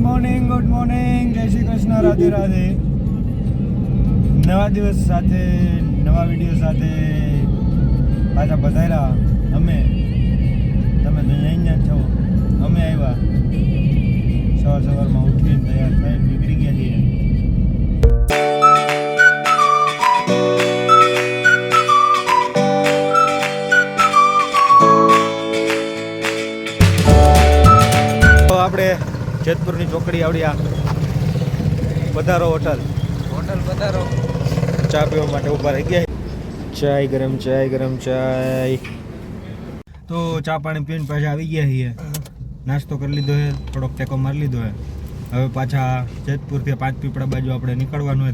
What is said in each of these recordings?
Morning જય શ્રી કૃષ્ણ, રાધે રાધે. નવા દિવસ સાથે નવા વિડીયો સાથે પાછા પધાર્યા અમે. તમે તો અહીંયા જ છો, અમે આવ્યા સવારમાં ઉઠીને તૈયાર થઈને નીકળી ગયા છીએ. આપણે જેતપુરની ચોકડી આવડ્યા. પધારો હોટલ પધારો. ચા પીવા માટે ઊભા રહી ગયા. ચાય ગરમ ચાય. તો ચા પાણી પીને પાછા આવી ગયા છીએ. નાસ્તો કરી લીધો છે, થોડોક ટેકો મારી લીધો છે. હવે પાછા જેતપુરથી 5 પીપળા બાજુ આપણે નીકળવાનું છે.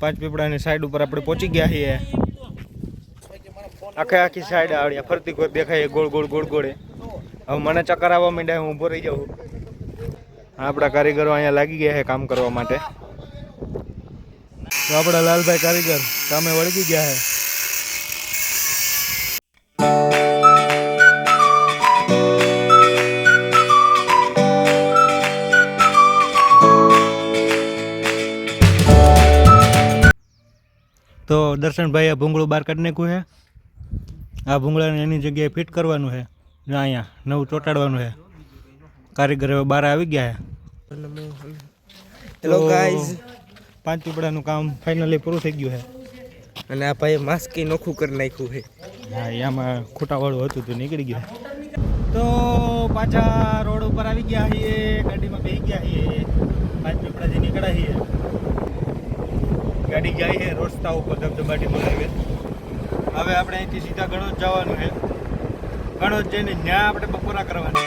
પાંચ પીપળાની સાઈડ ઉપર આપણે પહોંચી ગયા છીએ. આખી સાઈડ આવડ્યા, ફરતી કોઈ દેખાય ગોળ ગોળે. હવે મને ચક્કર આવવા માંડ્યા, હું ઊભો રહી જાઉં. આપણા કારીગરો અહીંયા લાગી ગયા છે કામ કરવા માટે. તો આપણા લાલભાઈ કારીગર કામે વળગી ગયા છે. તો દર્શનભાઈ આ ભૂંગળું બહાર કાઢી નાખ્યું છે. આ ભૂંગળાને એની જગ્યાએ ફિટ કરવાનું છે. અહીંયા નવું ચોંટાડવાનું છે. કારીગર હવે બહાર આવી ગયા છે. હેલો ગાઈઝ, 5 પીપળાનું કામ ફાઇનલી પૂરું થઈ ગયું છે. અને આ ભાઈ માસ્કી નોખું કરી નાખ્યું છે. હા, એમાં ખોટાવાળું હતું તો નીકળી ગયું. તો પાછા રોડ ઉપર આવી ગયા છીએ, ગાડીમાં બેસી ગયા છીએ. 5 પીપળાથી નીકળ્યા છીએ. ગાડી જાય છે રસ્તા ઉપર ધબધબાટી મળાવે. હવે આપણે અહીંથી સીધા ગણોદ જવાનું છે. ગણોદ જઈને ત્યાં આપણે બપોરા કરવાના.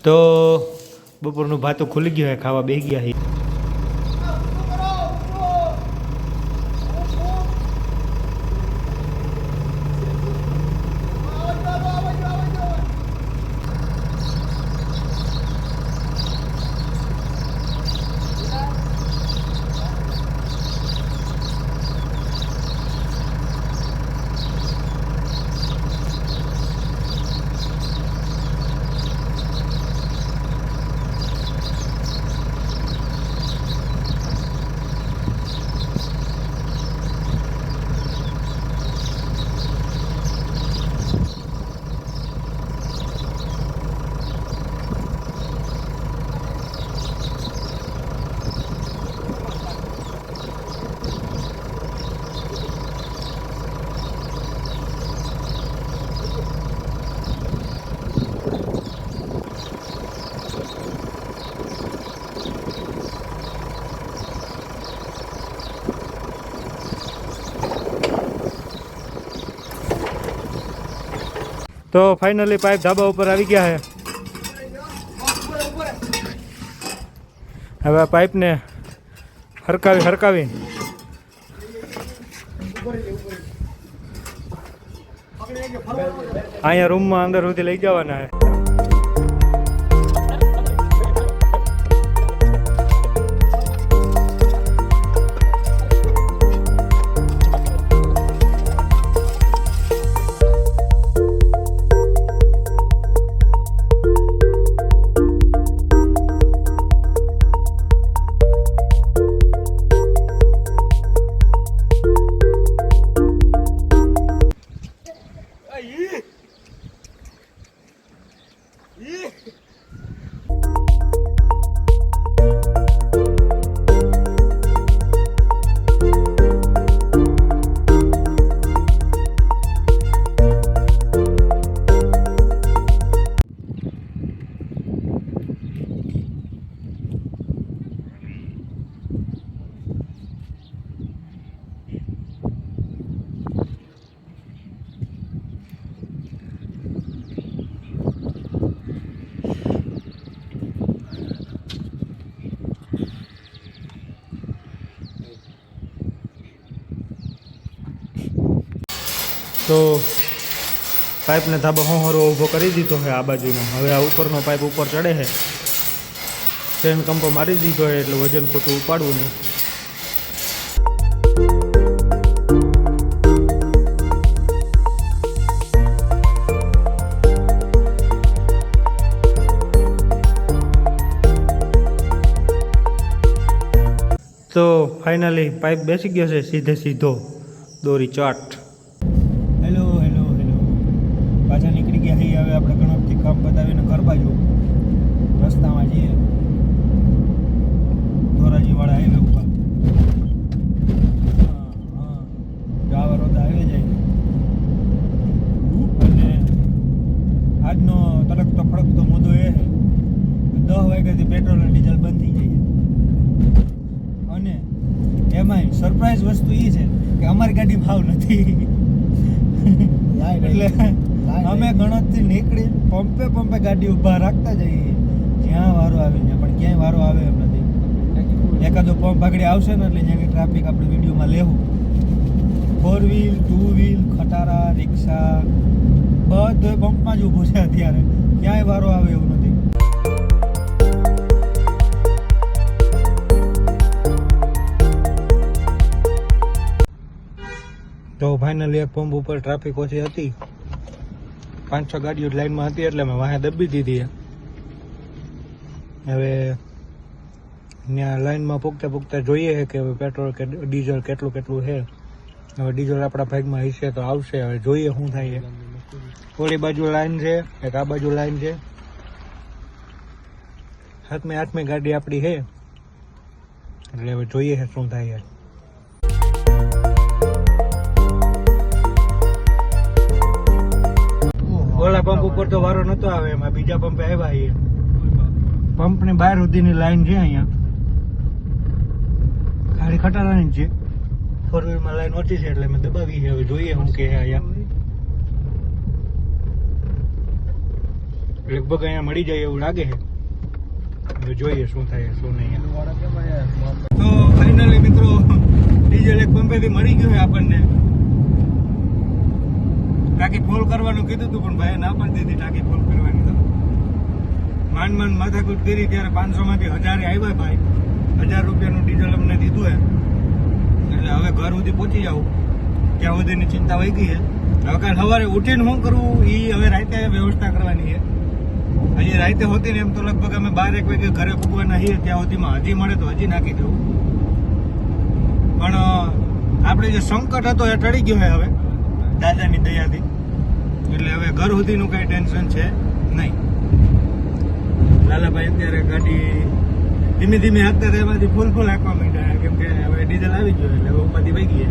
તો બપોરનું ભાતું ખુલી ગયું હોય, ખાવા બેસી ગયા છે. તો ફાઇનલી પાઇપ ધાબા ઉપર આવી ગયા છે. હવે આ પાઇપને હરકાવી અહીંયા રૂમમાં અંદર સુધી લઈ જવાના છે. તો પાઇપને ધાબો હોહરો ઊભો કરી દીધો છે આ બાજુનો. હવે આ ઉપરનો પાઇપ ઉપર ચડે છે. ચેન કંપો મારી દીધો છે એટલે વજન ખોટું ઉપાડવું નહીં. તો ફાઇનલી પાઇપ બેસી ગયો છે સીધો દોરી ચાટ. હેલો પાછા નીકળી ગયા છીએ. હવે આપણે ગણપતિ કામ બતાવીને ઘર બાજુ રસ્તામાં જઈએ ધોરાજીવાળા હાઈવે ઉપર. ડાવર રોડ હાઈવે જાય. અને આજનો તડકતો ફડકતો મુદ્દો એ છે 10 વાગ્યાથી પેટ્રોલ અને ડીઝલ બંધ થઈ જાય. અને એમાંય સરપ્રાઈઝ વસ્તુ એ છે કે અમારી ગાડી ભાવ નથી. એટલે અમે ગણતરી નીકળી પંપે ગાડી ઊભા રાખતા જઈએ જ્યાં વારો આવે ત્યાં. પણ ક્યાંય વારો આવે એમ નથી. એકાદો પંપ આગળ આવશે ને એટલે જ્યાંની ટ્રાફિક આપણે વિડીયોમાં લેવું. 4 વ્હીલ 2 વ્હીલ ખટારા રિક્ષા બધું પંપમાં જ ઊભું છે અત્યારે. ક્યાંય વારો આવે એવું નથી. તો ફાઇનલી એક પંપ ઉપર ટ્રાફિક ઓછી હતી. 5-6 ગાડીઓ લાઈનમાં હતી એટલે મેં વાહે દબી દીધી. હવે ત્યાં લાઈનમાં પૂગતા જોઈએ છે કે હવે પેટ્રોલ કે ડીઝલ કેટલું છે. હવે ડીઝલ આપણા ભાગમાં હશે તો આવશે. હવે જોઈએ શું થાય. થોડી બાજુ લાઈન છે, એક આ બાજુ લાઈન છે. હાથમી ગાડી આપણી છે એટલે હવે જોઈએ છે શું થાય. ઓલા પંપ ઉપર તો વારો નતો આવે. એમાં બીજા પંપે આવ્યા છીએ. પંપની બહાર સુધીની લાઈન છે અહીંયા. ખાલી ખટારાની જ છે. 4 વ્હીલમાં લાઈન ઓછી છે એટલે મેં દબાવી છે. હવે જોઈએ શું કે અહીંયા લગભગ અહીંયા મળી જાય એવું લાગે છે. હવે જોઈએ શું થાય શું નહીં. તો ફાઇનલી મિત્રો ડીઝલ એક પંપેથી મળી ગયું છે આપણને. ટાંકી ફૂલ કરવાનું કીધું હતું પણ ભાઈ ના પાડી દીધી ટાંકી ફૂલ કરવાની. તો માંડ માથાકૂટ કરી ત્યારે 500 માંથી 1000 આવ્યા ભાઈ. 1000 રૂપિયાનું ડીઝલ અમને દીધું હે. એટલે હવે ઘર સુધી પહોંચી જાઉં ત્યાં સુધીની ચિંતા વહી ગઈ છે. હવે કાલ સવારે ઉઠીને શું કરવું એ હવે રાતે વ્યવસ્થા કરવાની છે. હજી રાતે હોતી ને એમ તો લગભગ અમે 12-1 વાગે ઘરે પૂગવાના છીએ. ત્યાં સુધીમાં હજી મળે તો હજી નાખી દઉં. પણ આપણે જે સંકટ હતો એ ટળી ગયો છે હવે દાદાની દયાથી. એટલે હવે ઘર સુધીનું કઈ ટેન્શન છે નહીં. લાલાભાઈ અત્યારે ગાડી ધીમે ધીમે હાંકતા હતા એમાંથી ફૂલ હાંકવા માંડ્યા. કેમ કે હવે ડીઝલ આવી ગયો એટલે ઉપાધિ વહી ગઈ.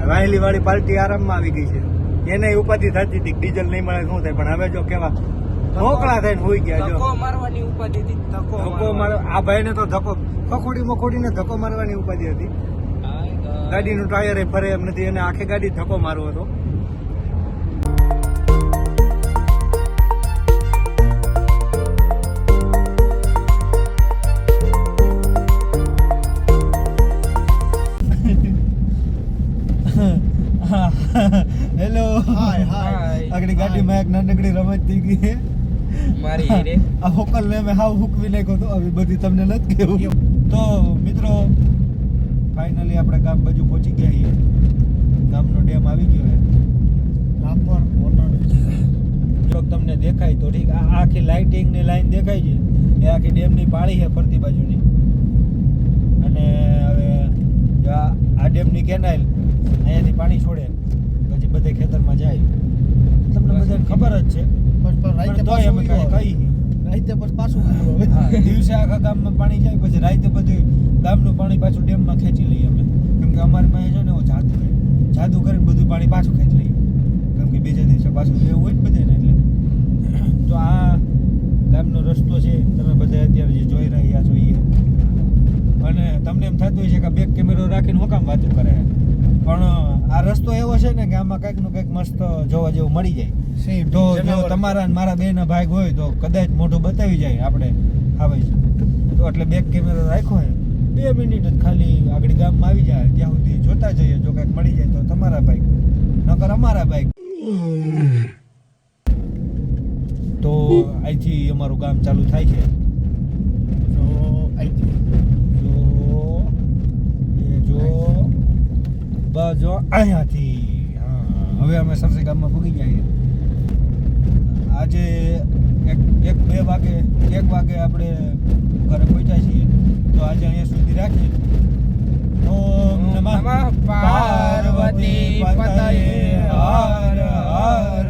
વાહેલી વાળી પાર્ટી આરામમાં આવી ગઈ છે. એને ઉપાધિ થતી હતી ડીઝલ નહીં મળે શું થાય. પણ હવે જો કેવા મોકળા થઈને હોઈ ગયા. જો મારવાની ઉપાધિ હતી. ધક્કો મારવા આ ભાઈને તો ધક્કો મખોડીને ધક્કો મારવાની ઉપાધિ હતી. ગાડીનું ટાયર એ ફરે એમ નથી. એને આખી ગાડી ધક્કો મારવો હતો. હેલો આગળ ગાડીમાં એક નાનકડી રમત થઈ ગઈ છે મારી. આ હોકલ ને મેં હાવ હુકવી નાખ્યો તો. હવે બધી તમને નથી કેવું. તો મિત્રો ફાઇનલી આપણે ગામ બાજુ પહોંચી ગયા છીએ. ગામનો ડેમ આવી ગયો છે. રાપર વોટર જો તમને દેખાય તો ઠીક. આ આખી લાઇટિંગની લાઈન દેખાય છે એ આખી ડેમની પાળી છે ફરતી બાજુની. અને હવે આ ડેમની કેનાલ અહીંયાથી પાણી છોડે પછી બધે ખેતરમાં જાય. તમને બધાને ખબર જ છે. તોય અમે કઈ રાતે પછી પાછું દિવસે આખા ગામમાં પાણી જાય પછી રાતે બધું ગામનું પાણી પાછું ડેમમાં ખેંચી લઈએ અમે. કેમ કે અમારી પાસે છે ને એવો જાદુ કરીને બધું પાણી પાછું ખેંચી લઈએ. કેમ કે બીજા દિવસે પાછું લેવું હોય ને બધે ને એટલે. તો આ ગામનો રસ્તો છે તમે બધા અત્યારે જે જોઈ રહ્યા છો. અને તમને એમ થતું હોય છે કે બેક કેમેરો રાખીને હું કામ વાતું કરે. પણ આ રસ્તો એવો છે ને કે આમાં કંઈક નું કંઈક મસ્ત જોવા જેવું મળી જાય. તો જો તમારા મારા બેના ભાગ હોય તો કદાચ મોઢું બતાવી જાય આપણે આવે છે તો. એટલે બેક કેમેરો રાખ્યો હોય 2 મિનિટ જ ખાલી આગળ ગામમાં આવી જાય ત્યાં સુધી જોતા જઈએ. જો કંઈક મળી જાય તો તમારા ભાઈ નકર અમારા બાઈક. તો અહીંથી અમારું ગામ ચાલુ થાય છે. તો અહીંથી જો જો અહીંયાથી હા હવે અમે સરસી ગામમાં પૂગી જઈએ. આજે એક વાગે આપણે ઘરે પહોંચ્યા છીએ. તો આજે અહીંયા સુધી રાખીએ. ઓમ નમઃ પાર્વતી પતયે હર હર